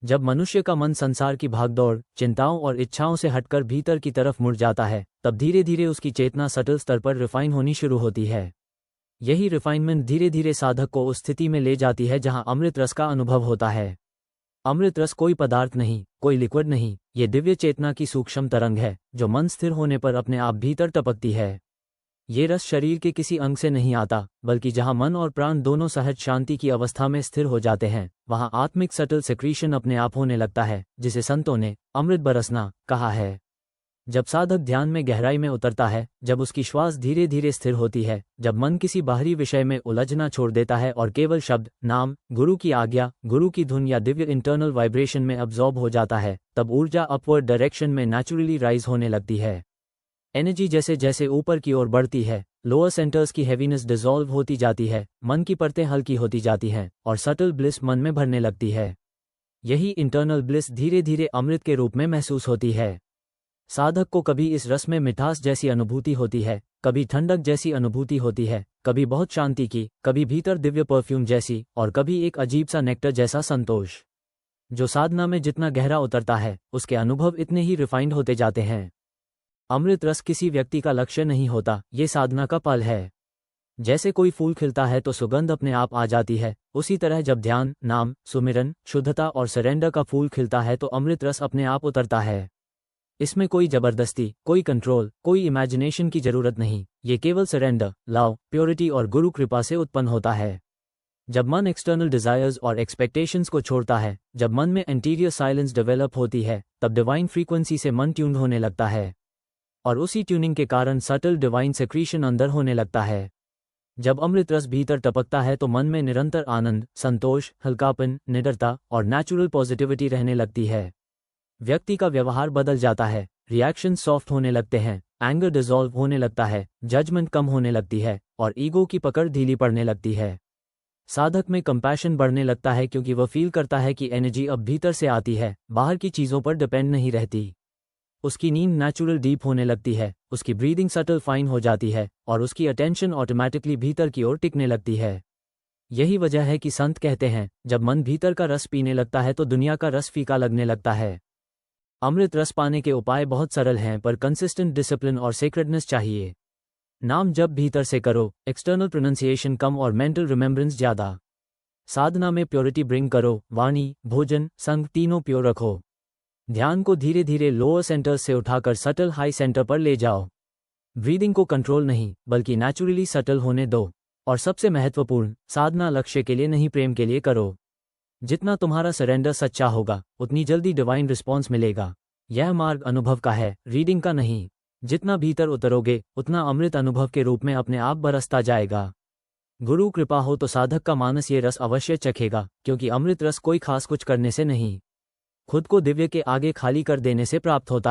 जब मनुष्य का मन संसार की भागदौड़, चिंताओं और इच्छाओं से हटकर भीतर की तरफ मुड़ जाता है, तब धीरे धीरे उसकी चेतना सटल स्तर पर रिफाइन होनी शुरू होती है। यही रिफाइनमेंट धीरे धीरे साधक को उस स्थिति में ले जाती है जहां अमृत रस का अनुभव होता है। अमृत रस कोई पदार्थ नहीं, कोई लिक्विड नहीं, ये दिव्य चेतना की सूक्ष्म तरंग है जो मन स्थिर होने पर अपने आप भीतर टपकती है। ये रस शरीर के किसी अंग से नहीं आता, बल्कि जहां मन और प्राण दोनों सहज शांति की अवस्था में स्थिर हो जाते हैं, वहां आत्मिक सटल सेक्रीशन अपने आप होने लगता है, जिसे संतों ने अमृत बरसना कहा है। जब साधक ध्यान में गहराई में उतरता है, जब उसकी श्वास धीरे धीरे स्थिर होती है, जब मन किसी बाहरी विषय में उलझना छोड़ देता है और केवल शब्द, नाम, गुरु की आज्ञा, गुरु की धुन या दिव्य इंटरनल वाइब्रेशन में अब्जॉर्ब हो जाता है, तब ऊर्जा अपवर्ड डायरेक्शन में नेचुरली राइज होने लगती है। एनर्जी जैसे जैसे ऊपर की ओर बढ़ती है, लोअर सेंटर्स की हैवीनेस डिसॉल्व होती जाती है, मन की परतें हल्की होती जाती हैं और सटल ब्लिस मन में भरने लगती है। यही इंटरनल ब्लिस धीरे धीरे अमृत के रूप में महसूस होती है। साधक को कभी इस रस में मिठास जैसी अनुभूति होती है, कभी ठंडक जैसी अनुभूति होती है, कभी बहुत शांति की, कभी भीतर दिव्य परफ्यूम जैसी, और कभी एक अजीब सा नेक्टर जैसा संतोष। जो साधना में जितना गहरा उतरता है, उसके अनुभव इतने ही रिफाइंड होते जाते हैं। अमृत रस किसी व्यक्ति का लक्ष्य नहीं होता, ये साधना का फल है। जैसे कोई फूल खिलता है तो सुगंध अपने आप आ जाती है, उसी तरह जब ध्यान, नाम, सुमिरन, शुद्धता और सरेंडर का फूल खिलता है तो अमृत रस अपने आप उतरता है। इसमें कोई जबरदस्ती, कोई कंट्रोल, कोई इमेजिनेशन की जरूरत नहीं, ये केवल सरेंडर, लव, प्योरिटी और गुरु कृपा से उत्पन्न होता है। जब मन एक्सटर्नल डिजायर्स और एक्सपेक्टेशंस को छोड़ता है, जब मन में इंटीरियर साइलेंस डेवलप होती है, तब डिवाइन फ्रीक्वेंसी से मन ट्यून्ड होने लगता है, और उसी ट्यूनिंग के कारण सटल डिवाइन सेक्रीशन अंदर होने लगता है। जब अमृत रस भीतर टपकता है तो मन में निरंतर आनंद, संतोष, हल्कापन, निडरता और नेचुरल पॉजिटिविटी रहने लगती है। व्यक्ति का व्यवहार बदल जाता है, रिएक्शन सॉफ्ट होने लगते हैं, एंगर डिसॉल्व होने लगता है, जजमेंट कम होने लगती है और ईगो की पकड़ ढीली पड़ने लगती है। साधक में कंपैशन बढ़ने लगता है क्योंकि वह फील करता है कि एनर्जी अब भीतर से आती है, बाहर की चीज़ों पर डिपेंड नहीं रहती। उसकी नींद नेचुरल डीप होने लगती है, उसकी ब्रीदिंग सटल फाइन हो जाती है और उसकी अटेंशन ऑटोमेटिकली भीतर की ओर टिकने लगती है। यही वजह है कि संत कहते हैं, जब मन भीतर का रस पीने लगता है तो दुनिया का रस फीका लगने लगता है। अमृत रस पाने के उपाय बहुत सरल हैं, पर कंसिस्टेंट डिसिप्लिन और सेक्रेडनेस चाहिए। नाम जब भीतर से करो, एक्सटर्नल प्रोनंसिएशन कम और मेंटल रिमेम्बरेंस ज़्यादा। साधना में प्योरिटी ब्रिंग करो, वाणी, भोजन, संग तीनों प्योर रखो। ध्यान को धीरे धीरे लोअर सेंटर से उठाकर सटल हाई सेंटर पर ले जाओ। ब्रीदिंग को कंट्रोल नहीं, बल्कि नेचुरली सटल होने दो। और सबसे महत्वपूर्ण, साधना लक्ष्य के लिए नहीं, प्रेम के लिए करो। जितना तुम्हारा सरेंडर सच्चा होगा, उतनी जल्दी डिवाइन रिस्पॉन्स मिलेगा। यह मार्ग अनुभव का है, रीडिंग का नहीं। जितना भीतर उतरोगे, उतना अमृत अनुभव के रूप में अपने आप बरसता जाएगा। गुरु कृपा हो तो साधक का मानस ये रस अवश्य चखेगा, क्योंकि अमृत रस कोई खास कुछ करने से नहीं, खुद को दिव्य के आगे खाली कर देने से प्राप्त होता है।